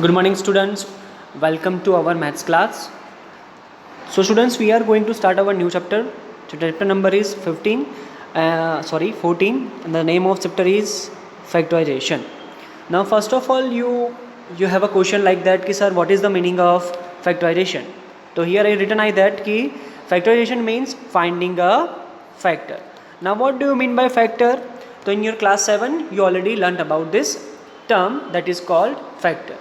Good morning, students. Welcome to our maths class. So, students, we are going to start our new chapter. Chapter number is 14, and the name of chapter is factorization. Now, first of all, you have a question like that, कि sir, what is the meaning of factorization? So here I written I that कि factorization means finding a factor. Now, what do you mean by factor? So in your class 7, you already learnt about this term that is called factor.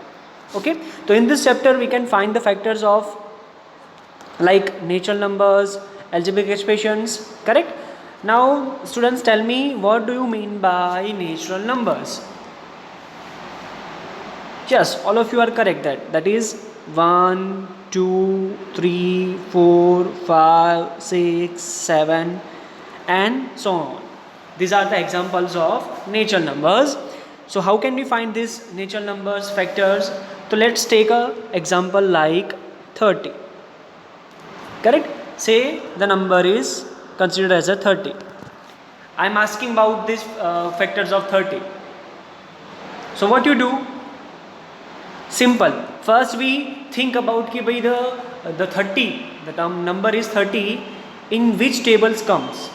Okay, so in this chapter we can find the factors of like natural numbers, algebraic expressions, correct? Now students, tell me, what do you mean by natural numbers? Yes, all of you are correct. That is 1, 2, 3, 4, 5, 6, 7 and so on. These are the examples of natural numbers. So how can we find these natural numbers factors? So let's take a example like 30. Correct? Say the number is considered as a 30. I am asking about these factors of 30. So what you do? Simple. First we think about कि भाई the 30, the term number is 30, in which tables comes.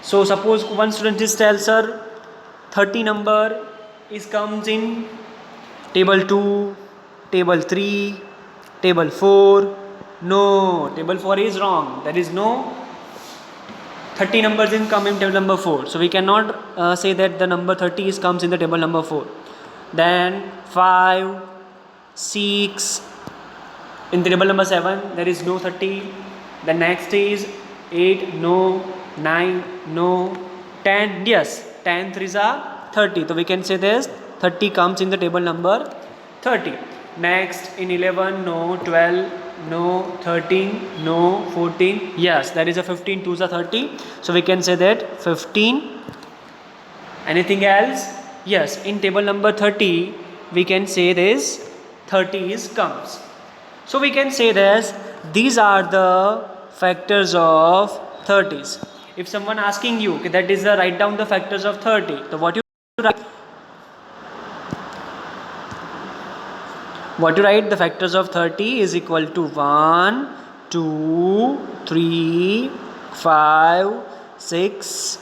So suppose one student is tells sir 30 number is comes in table 2, table 3, table 4. No, table 4 is wrong. There is no 30 numbers in come in table number 4. So we cannot say that the number 30 is comes in the table number 4. Then 5, 6, in the table number 7 there is no 30. The next is 8, no. 9, no. 10, yes, 10 3s are 30. So we can say this 30 comes in the table number 30. Next in 11, no. 12, no. 13, no. 14, yes, there is a 15 2s are 30. So we can say that 15. Anything else? Yes, in table number 30 we can say this 30 is comes. So we can say this, these are the factors of 30s. If someone asking you, okay, that is the write down the factors of 30. So what you write? What you write? The factors of 30 is equal to 1, 2, 3, 5, 6,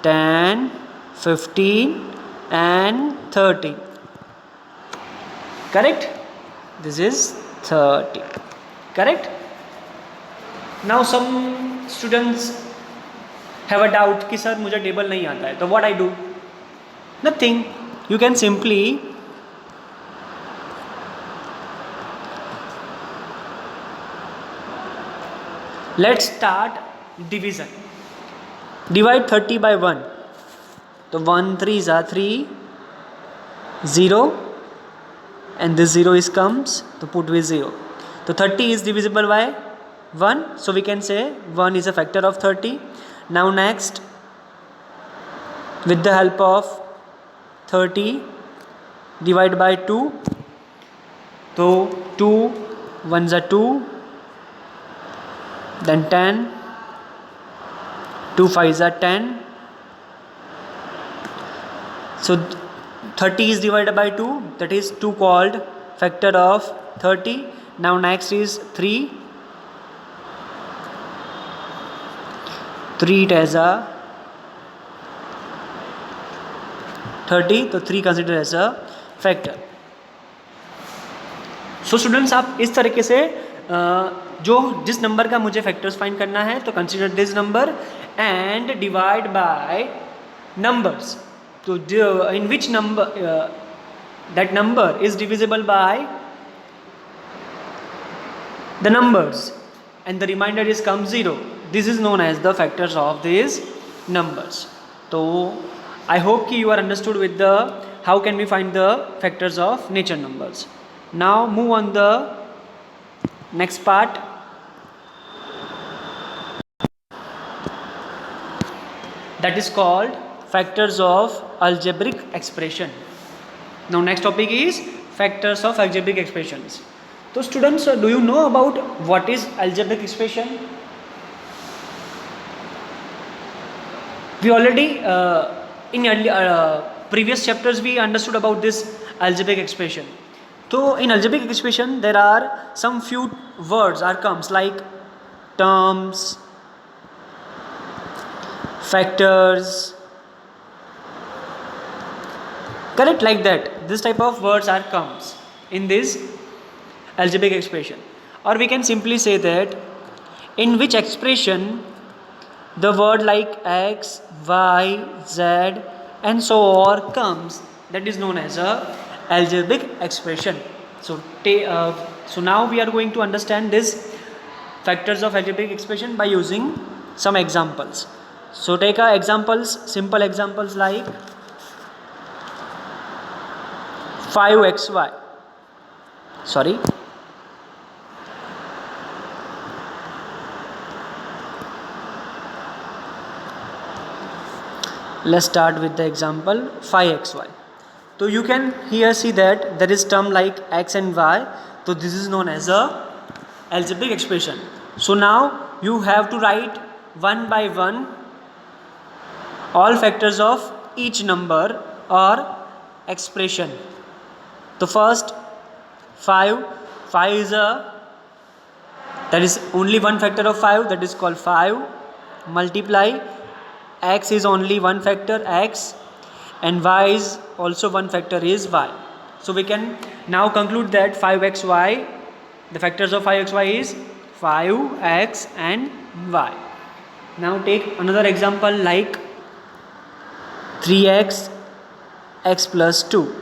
10, 15 and 30. Correct? This is 30. Correct? Now some students have a doubt कि sir मुझे table नहीं आता है, तो what I do? Nothing. You can simply let's start division. Divide 30 by 1. So 1 3s are 3, 0 and this 0 is comes, so put with 0. So 30 is divisible by 1, so we can say 1 is a factor of 30. Now next, with the help of 30 divide by 2. So 2 1s are 2, then 10, 2 5s are 10. So 30 is divided by 2, that is 2 called factor of 30. Now next is 3. 3 as a 30, तो 3 consider as a factor. So students, आप इस तरीके से जो जिस number का मुझे factors find करना है, तो consider this number and divide by numbers. तो in which number that number is divisible by the numbers and the remainder is comes 0. This is known as the factors of these numbers. So I hope you are understood with the how can we find the factors of natural numbers. Now move on the next part. That is called factors of algebraic expression. Now next topic is factors of algebraic expressions. So students, do you know about what is algebraic expression? We already in previous chapters we understood about this algebraic expression. तो in algebraic expression there are some few words or terms like terms, factors, correct, like that. This type of words are comes in this algebraic expression. Or we can simply say that in which expression the word like x, y, z and so on comes, that is known as a algebraic expression. So now we are going to understand this factors of algebraic expression by using some examples. So take examples, simple examples like 5xy, sorry, let's start with the example 5xy. So you can here see that there is term like x and y, so this is known as a algebraic expression. So now you have to write one by one all factors of each number or expression. The first 5 is that is only one factor of 5, that is called 5, multiply x is only one factor x and y is also one factor is y. So we can now conclude that 5xy, the factors of 5xy is 5x and y. Now take another example like 3x x plus 2.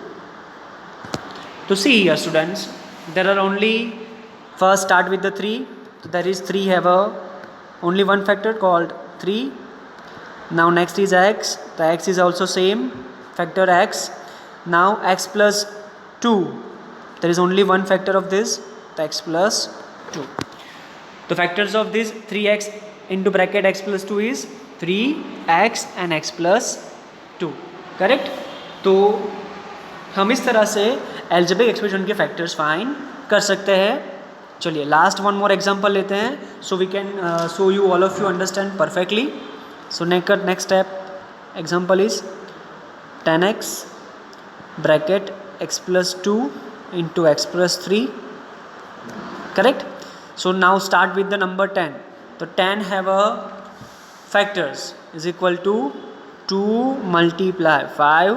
To see here students, there are only, first start with the 3, so there is 3 have only one factor called 3. Now next is x, the x is also same factor x. Now x plus 2, there is only one factor of this, the x plus 2. The factors of this 3x into bracket x plus 2 is 3x and x plus 2, correct. तो हम इस तरह से algebraic expression के factors find कर सकते हैं. चलिए लास्ट वन मोर एग्जांपल लेते हैं, so we can so you all of you understand perfectly. So next step example is 10x bracket x plus 2 into x plus 3, correct. So now start with the number 10. So 10 have a factors is equal to 2 multiply 5.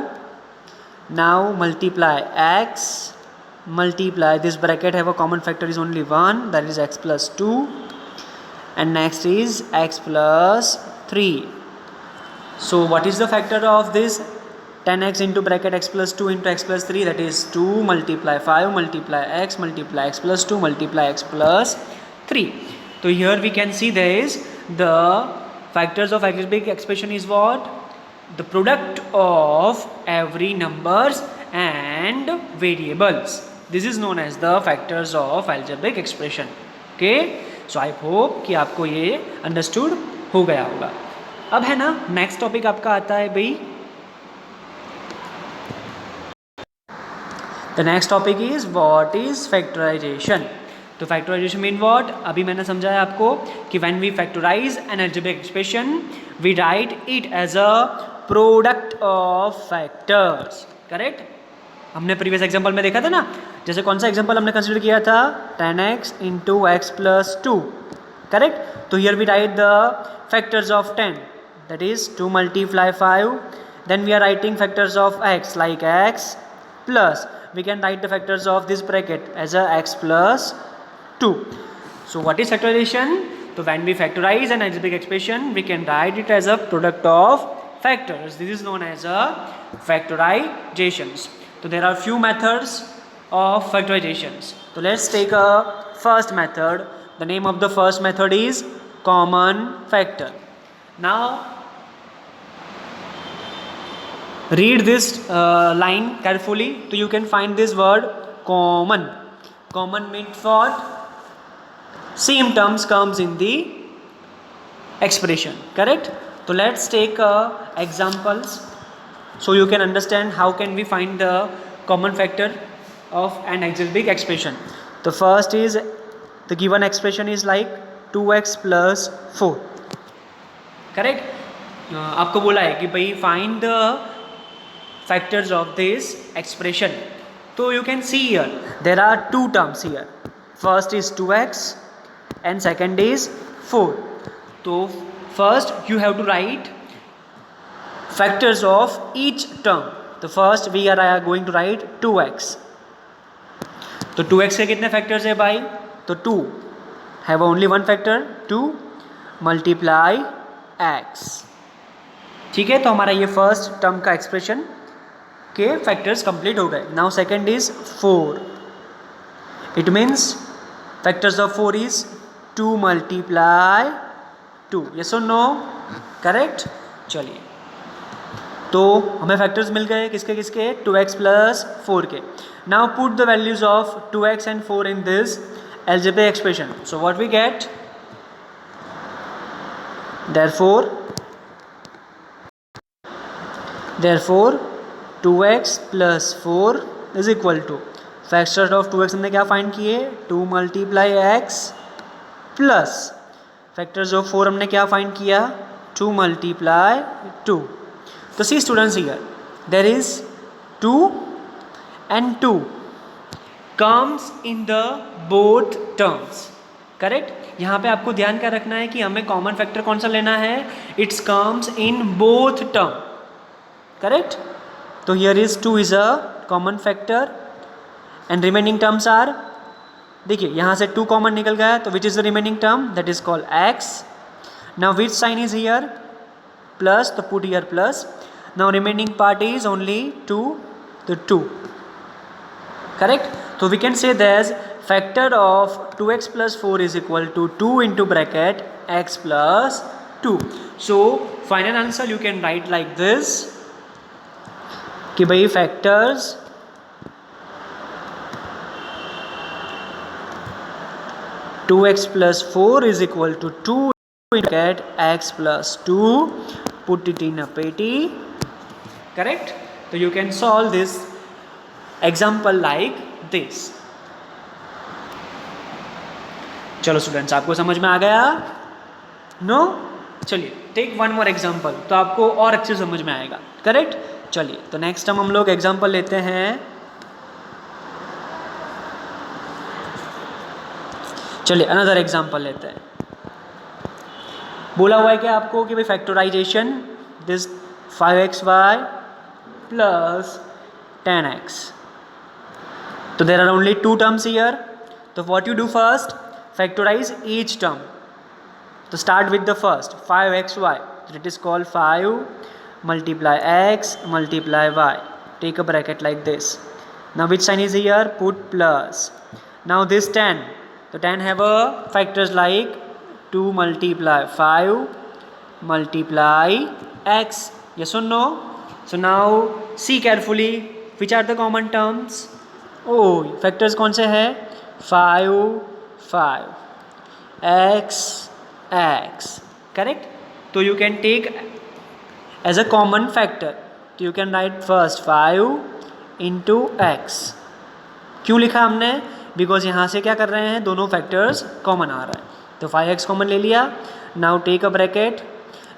Now multiply x, multiply this bracket have a common factor is only 1, that is x plus 2, and next is x plus 3. So what is the factor of this 10x into bracket x plus 2 into x plus 3, that is 2 multiply 5 multiply x plus 2 multiply x plus 3. So here we can see there is the factors of algebraic expression is what? The product of every numbers and variables. This is known as the factors of algebraic expression. Okay, so I hope कि आपको ये understood हो गया होगा. अब है ना next topic आपका आता है भाई, the next topic is what is factorization. तो फैक्टराइजेशन मीन व्हाट, अभी मैंने समझाया आपको कि when we factorize an algebraic expression we write it as a product of factors, correct. हमने प्रीवियस एग्जांपल में देखा था ना, जैसे कौन सा एग्जांपल हमने कंसीडर किया था, 10x into x plus 2, correct. तो here we write the factors of 10, that is 2 multiply 5. Then we are writing factors of x like x plus, we can write the factors of this bracket as a x plus 2. So what is factorization? So when we factorize an algebraic expression we can write it as a product of factors. This is known as a factorizations. So there are few methods of factorizations. So let's take a first method. The name of the first method is common factor. Now read this line carefully, so you can find this word common. Common means what? Same terms comes in the expression, correct. So let's take examples so you can understand how can we find the common factor of an algebraic expression. The first is the given expression is like 2x plus 4, correct. आपको बोला है कि भाई find the factors of this expression. तो you can see here there are two terms here. First is 2x and second is 4. तो first you have to write factors of each term. तो first we are going to write 2x. तो 2x के कितने factors है भाई? तो 2 have only one factor 2 multiply x. ठीक है, तो हमारा ये फर्स्ट टर्म का एक्सप्रेशन के फैक्टर्स कंप्लीट हो गए. Now second is 4. It means factors of 4 is 2 multiply 2. Yes और नो? करेक्ट. चलिए, तो हमें फैक्टर्स मिल गए किसके किसके? 2x प्लस 4 के. Now put the values of 2x and 4 in this algebraic expression. So what we get? Therefore 2x plus 4 is equal to factors of 2x हमने क्या फाइंड किए? 2 multiply x plus factors of 4 हमने क्या find किया? 2 multiply 2. तो see students, here there is 2 and 2 comes in the both terms. Correct. यहाँ पे आपको ध्यान क्या रखना है कि हमें कॉमन फैक्टर कौन सा लेना है? It's comes in both term. Correct. तो here is 2 is a common factor and remaining terms are, देखिए यहाँ से 2 कॉमन निकल गया, तो which is the remaining term? That is called x. Now which sign is here? Plus, तो put here plus. Now remaining part is only 2, तो 2. Correct. So we can say that factor of 2x plus 4 is equal to 2 into bracket x plus 2. So final answer you can write like this कि भाई factors two x plus 4 is equal to 2 into bracket x plus 2. Put it in a petty. Correct. So you can solve this example like this. चलो students, आपको समझ में आ गया? No? चलिए, take one more example, तो आपको और अच्छे समझ में आएगा. करेक्ट. चलिए, तो नेक्स्ट हम लोग एग्जाम्पल लेते हैं. चलिए अनदर एग्जाम्पल लेते हैं. बोला हुआ है कि आपको कि भाई factorization this 5xy plus 10x. So there are only 2 terms here. So what you do first? Factorize each term. So start with the first 5xy. So it is called 5 multiply x multiply y. Take a bracket like this. Now which sign is here? Put plus. Now this 10. So 10 have a factors like 2 multiply 5 multiply x. Yes or no? So now see carefully which are the common terms. Factors कौन से हैं? 5 5 x x. Correct. तो you can take as a common factor. तो you can write first 5 into x. क्यों लिखा हमने? Because यहाँ से क्या कर रहे हैं? दोनों फैक्टर्स कॉमन आ रहा है, तो 5x कॉमन ले लिया. Now take a bracket.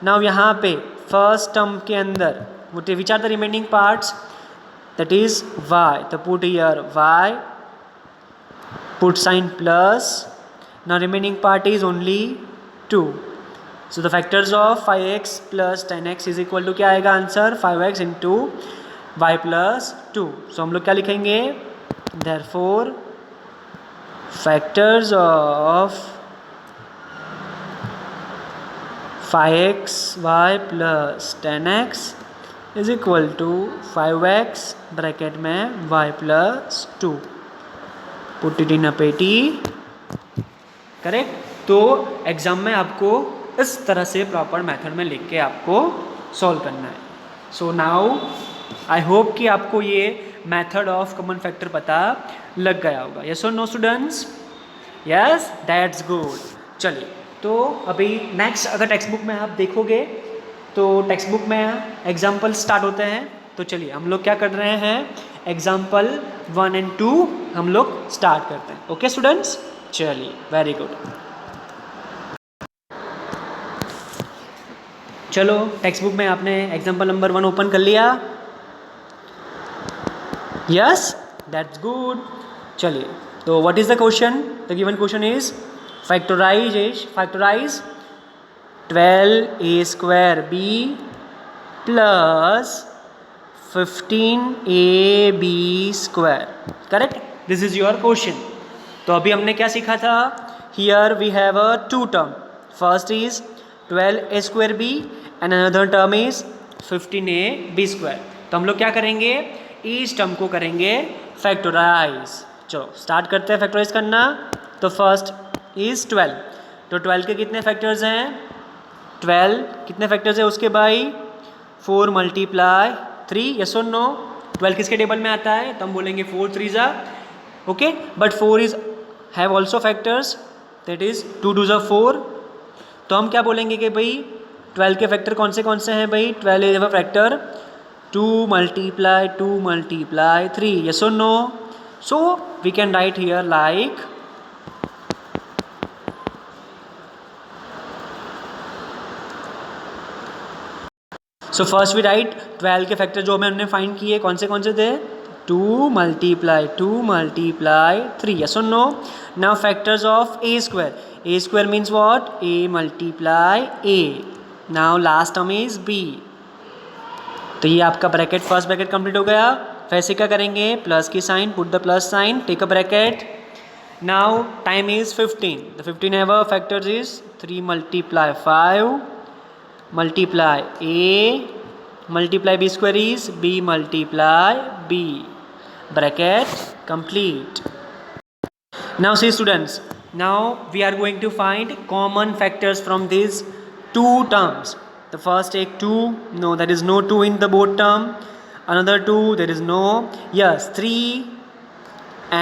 Now यहाँ पे फर्स्ट टर्म के अंदर which are the remaining parts? That is y. So put here y, put sign plus. Now remaining part is only 2. So the factors of 5x plus 10x is equal to क्या आएगा answer? 5x into y plus 2. So हम लोग क्या लिखेंगे? Therefore factors of 5x y plus 10x is equal to 5x bracket में y plus 2. Put it in a पेटी. Correct. तो exam में आपको इस तरह से प्रॉपर मेथड में लिख के आपको सॉल्व करना है. सो नाउ आई होप कि आपको ये मेथड ऑफ कॉमन फैक्टर पता लग गया होगा. यस और no students? Yes, that's good. चलिए, तो अभी नेक्स्ट अगर टेक्स्ट बुक में आप देखोगे तो टेक्स्ट बुक में एग्जाम्पल स्टार्ट होते हैं. तो चलिए हम लोग क्या कर रहे हैं? एग्जाम्पल 1 and 2 हम लोग स्टार्ट करते हैं. Okay students? चलिए, वेरी गुड. चलो टेक्स्ट बुक में आपने एग्जाम्पल नंबर 1 ओपन कर लिया? Yes, that's good. चलिए, तो what is the question? The given question is factorize 12a square b plus 15ab square. Correct? This is your question. तो अभी हमने क्या सीखा था? Here we have a two term. First is 12a square b and another term is 15ab square. तो हम लोग क्या करेंगे? इस टर्म को करेंगे फैक्टराइज. चलो स्टार्ट करते हैं फैक्टराइज करना. तो फर्स्ट इज 12. तो 12 के कितने फैक्टर्स हैं? 12 कितने फैक्टर्स है उसके भाई? 4 मल्टीप्लाई 3. यस और नो? 12 किसके टेबल में आता है? तो हम बोलेंगे 4 3 जा. Okay, but 4 is have also factors, that is 2 2 जा 4. तो हम क्या बोलेंगे कि भाई 12 के फैक्टर कौन से हैं भाई? 12 is a factor 2 multiply 3. Yes और no? So we can write here like so first we write 12 के फैक्टर जो हमने फाइंड किए कौन से थे? 2 मल्टीप्लाई 3. यस और no? Now factors of a square. a square means what? a multiply a. Now last term is b. तो ये आपका ब्रैकेट, फर्स्ट ब्रैकेट कंप्लीट हो गया. वैसे क्या करेंगे? प्लस की sign, put the plus sign, take a bracket. Now time is 15. The 15 have a factors is 3 multiply 5 multiply a multiply b square is b multiply b. Bracket complete. Now see students, now we are going to find common factors from these two terms. The first take 2, no, there is no 2 in the both term. Another 2, there is no. Yes, 3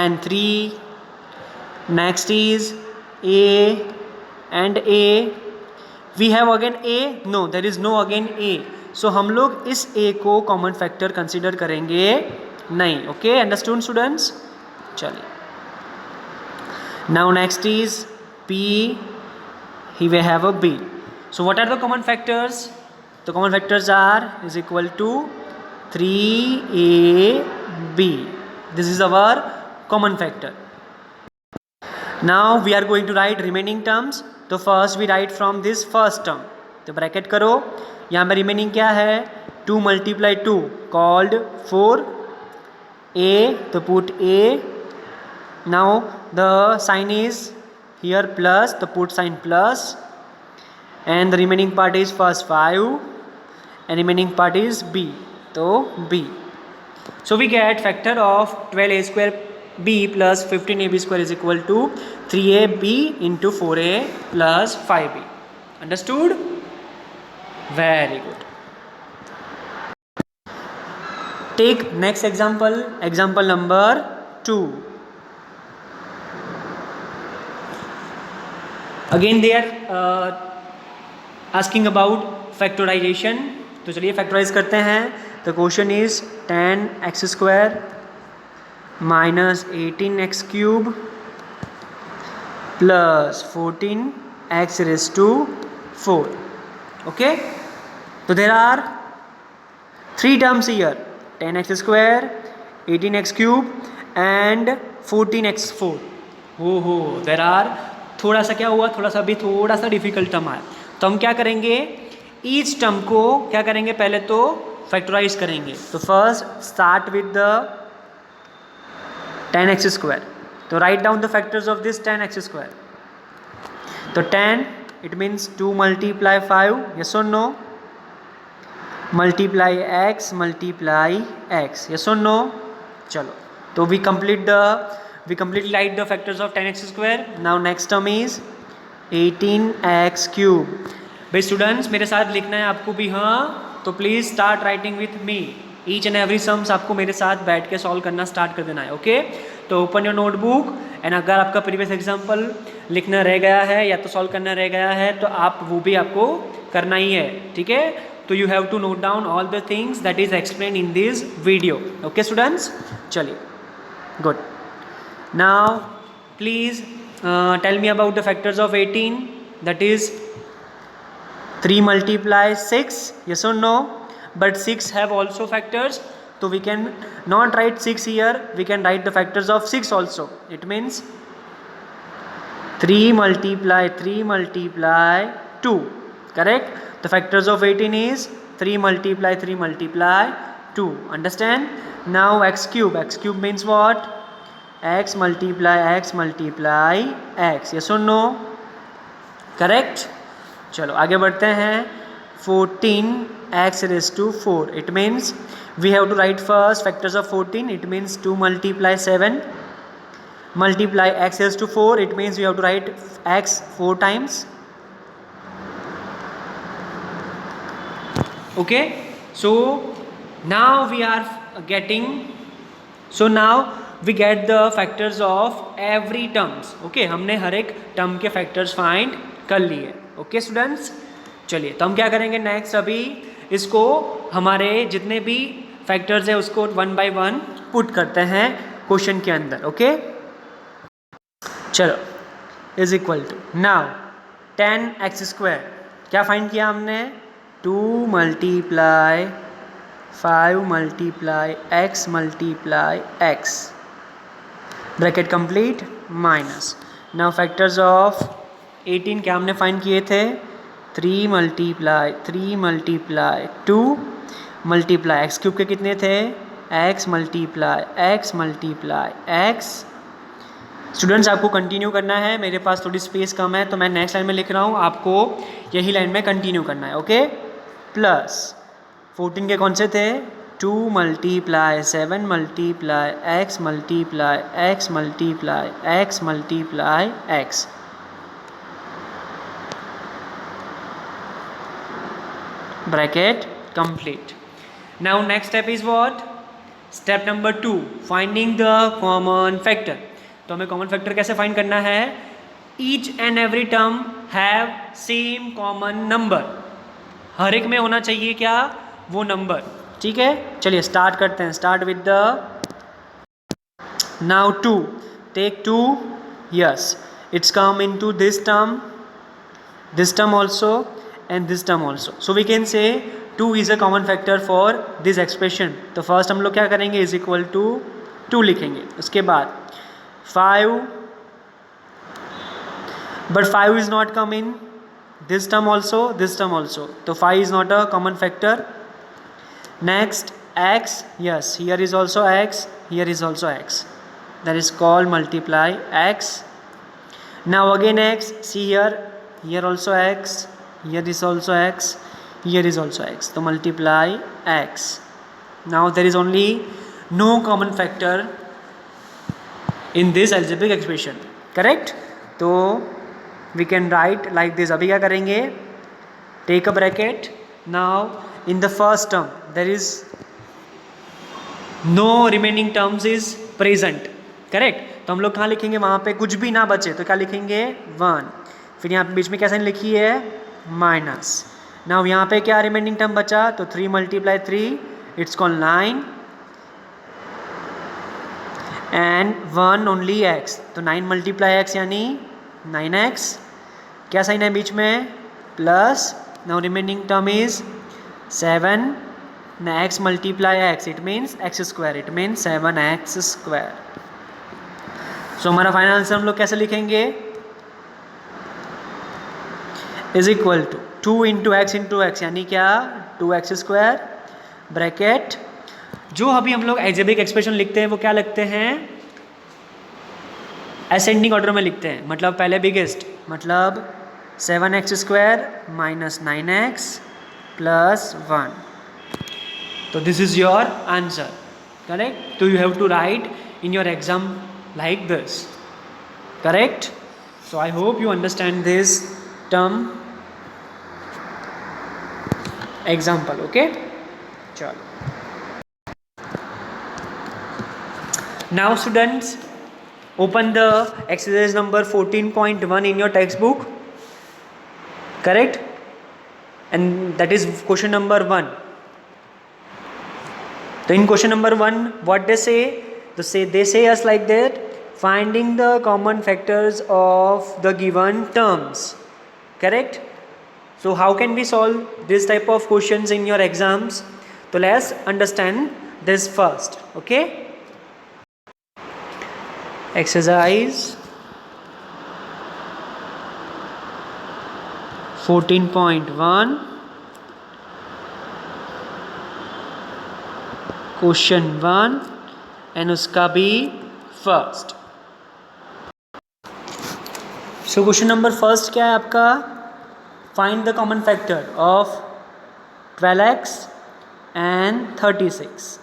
and 3. Next is a and a. We have again A? No, there is no again A. So हम लोग इस ए को common factor consider करेंगे नहीं. Okay, understood students? चलिए, now next is p. ही we have a b. So what are the common factors? The common factors are is equal to 3ab. This is our common factor. Now we are going to write remaining terms. तो first we write from this first term. तो bracket करो. यहाँ पर remaining क्या है? 2 multiply 2 called 4. a, तो put a. Now the sign is here plus, तो put sign plus. And the remaining part is first 5 and remaining part is b. तो b. So we get factor of 12a square b plus 15ab square is equal to 3ab into 4a plus 5b. Understood? Very good. Take next example, example number 2. Again they are asking about factorization. तो चलिए factorise करते हैं. The question is 10x square minus 18x cube plus 14x raised to 4. Okay, so there are 3 terms here: 10x square, 18x cube and 14x 4. हो there are थोड़ा सा क्या हुआ? थोड़ा सा भी थोड़ा सा डिफिकल्ट टर्म आया. तो हम क्या करेंगे? ईच टर्म को क्या करेंगे? पहले तो फैक्टराइज करेंगे. तो first start with the 10x square. तो right down the factors of this 10x square. तो 10 इट मीन्स 2 मल्टीप्लाई 5. यस और no? Multiply x multiply x. Yes और नो? चलो, तो we completely write the factors of 10x square. Now next term is 18x cube. भाई students मेरे साथ लिखना है आपको भी. हाँ, तो please start writing with me. Each and every sums आपको मेरे साथ बैठ के सॉल्व करना स्टार्ट कर देना है. ओके, तो ओपन योर नोटबुक एंड अगर आपका प्रीवियस एग्जाम्पल लिखना रह गया है या तो सॉल्व करना रह गया है तो आप वो भी आपको करना ही है. ठीक है, तो you have to note down all the things that is explain in this video. Okay students, चलिए, good. Now please tell me about the factors of 18. That is 3 multiply 6. Yes or no? But 6 have also factors. So we can not write 6 here, we can write the factors of 6 also. It means 3 multiply 2, correct? The factors of 18 is 3 multiply 2. Understand? Now x cube means what? X multiply x, yes or no? Correct? चलो आगे बढ़ते हैं. 14x raised to 4. It means we have to write first factors of 14. It means 2 multiply 7 multiply x raised to 4. It means we have to write x 4 times. Okay, so now we are getting, so now we get the factors of every terms. Okay, हमने हर एक term के factors find कर लिए. Okay students, चलिए तो हम क्या करेंगे नेक्स्ट, अभी इसको हमारे जितने भी फैक्टर्स है उसको 1 by 1 पुट करते हैं क्वेश्चन के अंदर. ओके चलो, is equal to now 10x². क्या फाइंड किया हमने? 2 multiply 5 multiply x multiply x, bracket complete, minus. Now factors of 18 क्या हमने फाइंड किए थे? 3 multiply 2 multiply x क्यूब के कितने थे? x multiply x. स्टूडेंट्स आपको कंटिन्यू करना है, मेरे पास थोड़ी स्पेस कम है तो मैं नेक्स्ट लाइन में लिख रहा हूँ, आपको यही लाइन में कंटिन्यू करना है. ओके, प्लस 14 के कौन से थे? 2 multiply 7 multiply x multiply x multiply x multiply x. Bracket complete. Now next step is what? Step number 2, finding the common factor. तो हमें कॉमन फैक्टर कैसे फाइंड करना है? Each and every term have same common number. हर एक में होना चाहिए क्या? वो नंबर. ठीक है, चलिए स्टार्ट करते हैं. Start with the now 2. Take 2. Yes, it's come into this term also and this term also. So we can say 2 is a common factor for this expression. तो फर्स्ट हम लोग क्या करेंगे? इज इक्वल टू 2 लिखेंगे. उसके बाद 5, but 5 is not come in this term also. So 5 is not a common factor. Next x, yes, here is also x, here is also x. That is called multiply x. Now again x, see here also x, here is also x, here is also x. So multiply x. Now there is only no common factor in this algebraic expression, correct? तो we can write like this. अभी क्या करेंगे? Take a bracket. Now in the first term there is no remaining terms is present, correct? तो हम लोग कहाँ लिखेंगे? वहाँ पे कुछ भी ना बचे तो क्या लिखेंगे? 1. फिर यहाँ पे बीच में क्या साइन लिखी है? माइनस. नाउ यहाँ पे क्या रिमेनिंग टर्म बचा? तो 3 multiply 3, it's called 9 and 1 only x. तो 9 multiply x यानी 9x. क्या साइन है बीच में? Plus. Now remaining term is 7. x multiply x, it means x², it means 7x². So हमारा फाइनल आंसर हम लोग कैसे लिखेंगे? Is equal to 2 into x यानी क्या? 2x², bracket. जो अभी हम लोग एल्जेब्रिक एक्सप्रेशन लिखते हैं वो क्या लिखते हैं? असेंडिंग ऑर्डर में लिखते हैं. मतलब पहले बिगेस्ट, मतलब 7x² माइनस 9x प्लस 1. तो this is your answer, correct? तो you have to write in your exam like this, correct? So I hope you understand this term example. Okay, चलो. Now students, open the exercise number 14.1 in your textbook, correct? And that is question number 1. So in question number 1, what they say? They say us like that, finding the common factors of the given terms, correct? So how can we solve this type of questions in your exams? So let's understand this first. Okay, exercise 14.1 question 1 and उसका भी first. So question number first क्या है आपका? Find the common factor of 12x and 36.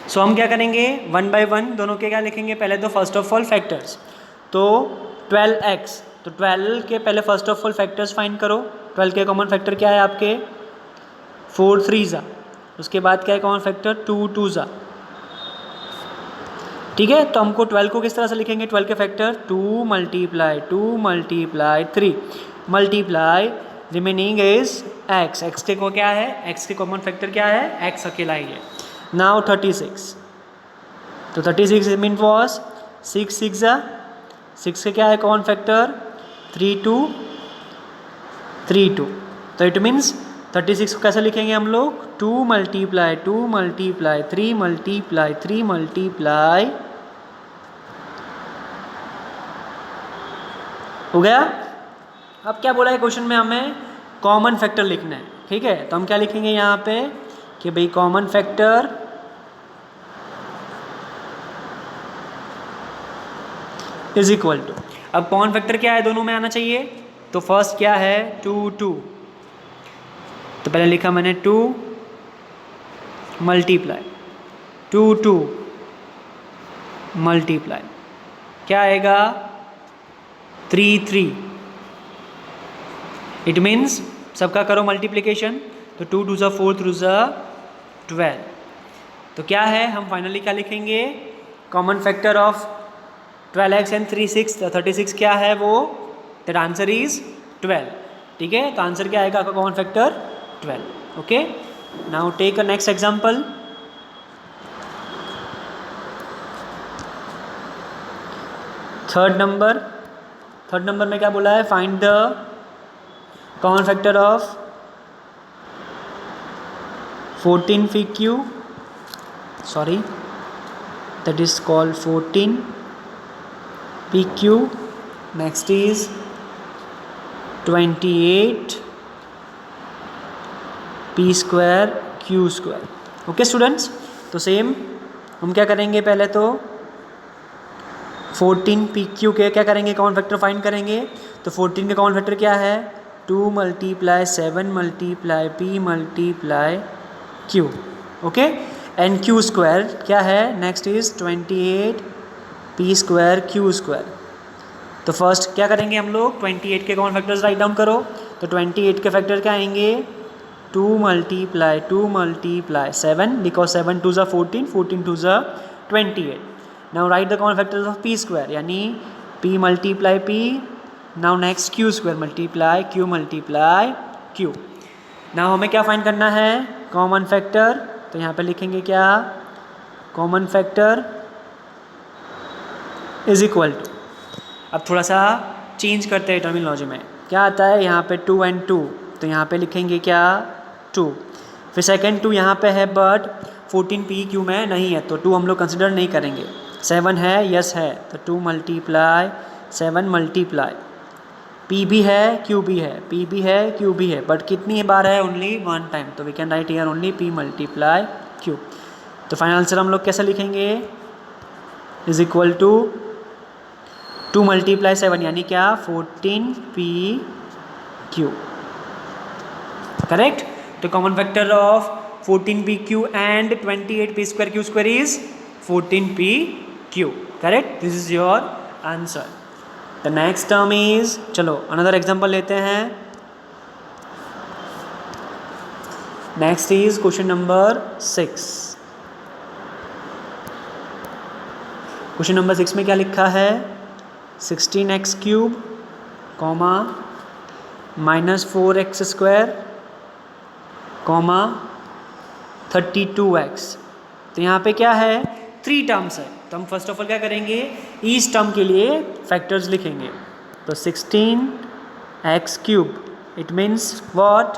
सो हम क्या करेंगे, one by one दोनों के क्या लिखेंगे. पहले तो फर्स्ट ऑफ ऑल फैक्टर्स. तो 12x, तो 12 के पहले first of all factors find करो. 12 के कॉमन फैक्टर क्या है आपके? 4 3 उसके बाद क्या है कॉमन फैक्टर? 2 2 ठीक है. तो हमको 12 को किस तरह से लिखेंगे? 12 के factor 2 multiply 3 multiply remaining is x. x के को क्या है? x के कॉमन फैक्टर क्या है? x अकेला ही है. नाउ 36. तो 36 मीन वॉज 6 6 6 के क्या है कॉमन फैक्टर? 3 2 3 2. तो इट मीन्स 36 को कैसे लिखेंगे हम लोग? 2 मल्टीप्लाई 3 मल्टीप्लाई हो गया. अब क्या बोला है क्वेश्चन में? हमें कॉमन फैक्टर लिखना है. ठीक है, तो हम क्या लिखेंगे यहाँ पे कि भाई common factor is equal to. अब कॉमन फैक्टर क्या है? दोनों में आना चाहिए. तो फर्स्ट क्या है? 2 2. तो पहले लिखा मैंने 2 मल्टीप्लाई 2 2 मल्टीप्लाई क्या आएगा? 3 3. इट मीन्स सबका करो मल्टीप्लिकेशन. तो 2 2 4 3 12. तो क्या है? हम फाइनली क्या लिखेंगे? Common factor of 12x and 36 क्या है वो? That answer is 12. ठीक है, तो आंसर क्या आएगा आपका? Common factor 12. Okay, now take a next example. Third number में क्या बोला है? Find the common factor of 14 pq, sorry, that is called 14 pq. next is 28 p square q square. Okay students, तो सेम हम क्या करेंगे? पहले तो 14 pq के क्या करेंगे? कॉमन फैक्टर फाइंड करेंगे. तो 14 के कॉमन फैक्टर क्या है? 2 multiply 7 multiply p multiply q. Okay, and q square क्या है? Next is 28 p square q square. तो फर्स्ट क्या करेंगे हम लोग? 28 के कॉमन फैक्टर्स राइट डाउन करो. तो 28 के फैक्टर क्या आएंगे? 2 multiply 7 because 7 2 14 14 2 28. Now right the common factors of p square, यानी p multiply p. Now next q square multiply q. Now हमें क्या फाइंड करना है? Common factor. तो यहाँ पे लिखेंगे क्या? Common factor is equal to. अब थोड़ा सा चेंज करते हैं टर्मिनोलॉजी में. क्या आता है यहाँ पे? 2 and 2. तो यहाँ पे लिखेंगे क्या? 2. फिर सेकेंड 2 यहाँ पे है बट 14 pq में नहीं है, तो 2 हम लोग कंसिडर नहीं करेंगे. 7 है, यस है, तो 2 मल्टीप्लाई 7 मल्टीप्लाई p भी है q भी है, p भी है q भी है, बट कितनी बार है? Only one time. तो we can write here only p multiply q. तो फाइनल आंसर हम लोग कैसे लिखेंगे? इज इक्वल टू 2 मल्टीप्लाई 7 यानी क्या? 14 pq. करेक्ट. तो common factor of 14 pq and 28 p square q square is 14 pq. Correct, this is your answer. The next term is, चलो another example लेते हैं. Next is question number 6. Question number 6 में क्या लिखा है? 16x cube comma -4x square comma 32x. तो यहाँ पे क्या है? 3 टर्म्स है. तो हम फर्स्ट ऑफ ऑल क्या करेंगे? ईच टर्म के लिए फैक्टर्स लिखेंगे. तो 16x cube, it means what?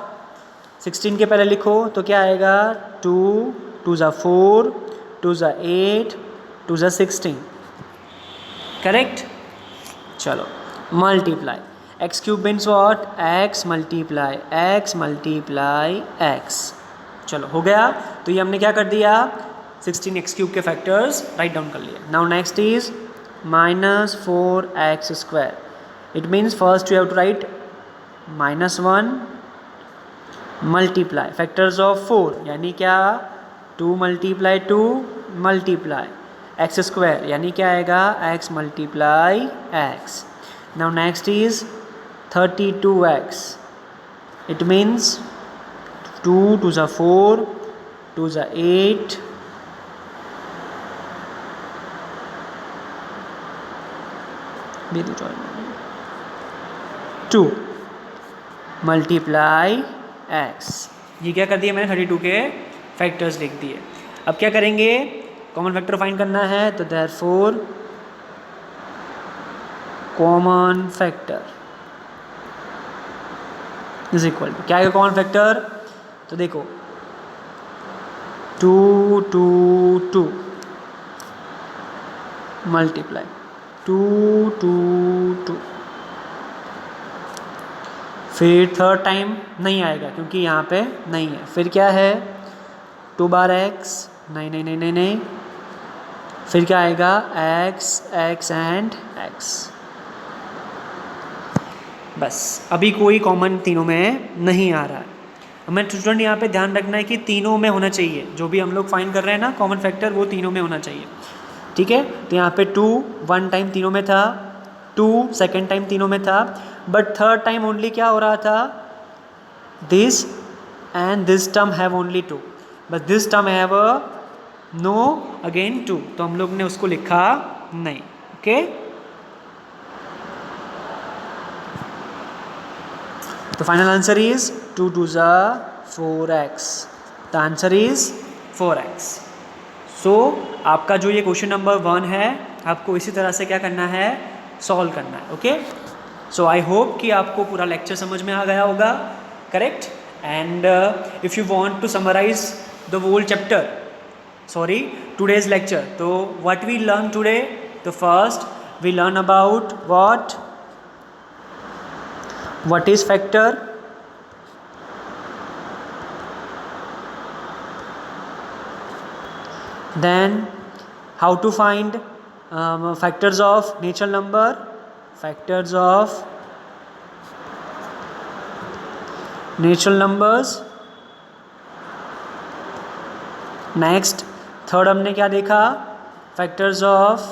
16 के पहले लिखो तो क्या आएगा 2 2 ज़ा 4 2 ज़ा 8 2 ज़ा 16 करेक्ट। चलो multiply x cube means what x multiply x. चलो हो गया। तो ये हमने क्या कर दिया 16 एक्स क्यूब के फैक्टर्स राइट डाउन कर लिए। Now next is -4x²। It means first you have to write -1 multiply factors of 4 यानी क्या 2 मल्टीप्लाई 2 मल्टीप्लाई x² यानी क्या आएगा x multiply x। Now next is 32x। It means 2 2 ज़ा 4 2 ज़ा 8 2 मल्टीप्लाई x। ये क्या कर दिया मैंने 32 के फैक्टर्स लिख दिए। अब क्या करेंगे कॉमन फैक्टर फाइंड करना है तो therefore common factor is equal to क्या है कॉमन फैक्टर तो देखो 2 2 2 मल्टीप्लाई 2 2 2 फिर थर्ड टाइम नहीं आएगा क्योंकि यहाँ पे नहीं है। फिर क्या है 2 बार x नहीं नहीं नहीं नहीं नहीं। फिर क्या आएगा x x एंड x। बस अभी कोई कॉमन तीनों में नहीं आ रहा है। हमें स्टूडेंट यहाँ पे ध्यान रखना है कि तीनों में होना चाहिए। जो भी हम लोग फाइंड कर रहे हैं ना कॉमन फैक्टर वो तीनों में होना चाहिए। ठीक है तो यहाँ पे 2 1 टाइम तीनों में था 2 सेकेंड टाइम तीनों में था बट थर्ड टाइम ओनली क्या हो रहा था this and this term have only 2 but this term have no again 2 तो हम लोग ने उसको लिखा नहीं। ओके तो फाइनल आंसर इज 2 2 ज़ा 4x। The answer is 4x। सो आपका जो ये क्वेश्चन नंबर 1 है आपको इसी तरह से क्या करना है सॉल्व करना है। ओके सो आई होप कि आपको पूरा लेक्चर समझ में आ गया होगा correct. And if you want to summarize the whole chapter sorry today's lecture तो व्हाट वी लर्न टुडे तो first we learn about what is factor, then how to find factors of natural number, factors of natural numbers। Next third हमने क्या देखा factors of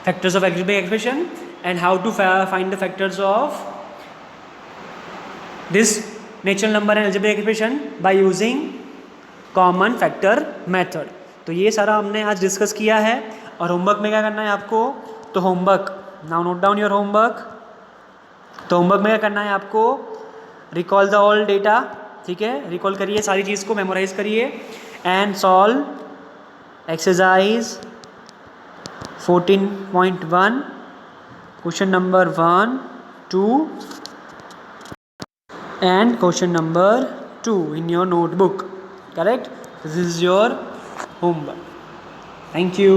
factors of algebraic expression and how to find the factors of this natural number and algebraic expression by using common factor method। तो ये सारा हमने आज discuss किया है। और होमवर्क में क्या करना है आपको तो homework now note down your homework. तो होमवर्क में क्या करना है आपको रिकॉल द ऑल डेटा। ठीक है रिकॉल करिए सारी चीज़ को मेमोराइज करिए and solve exercise 14.1 question number 1 2 and question number 2 in your notebook correct। This is your homework। Thank you।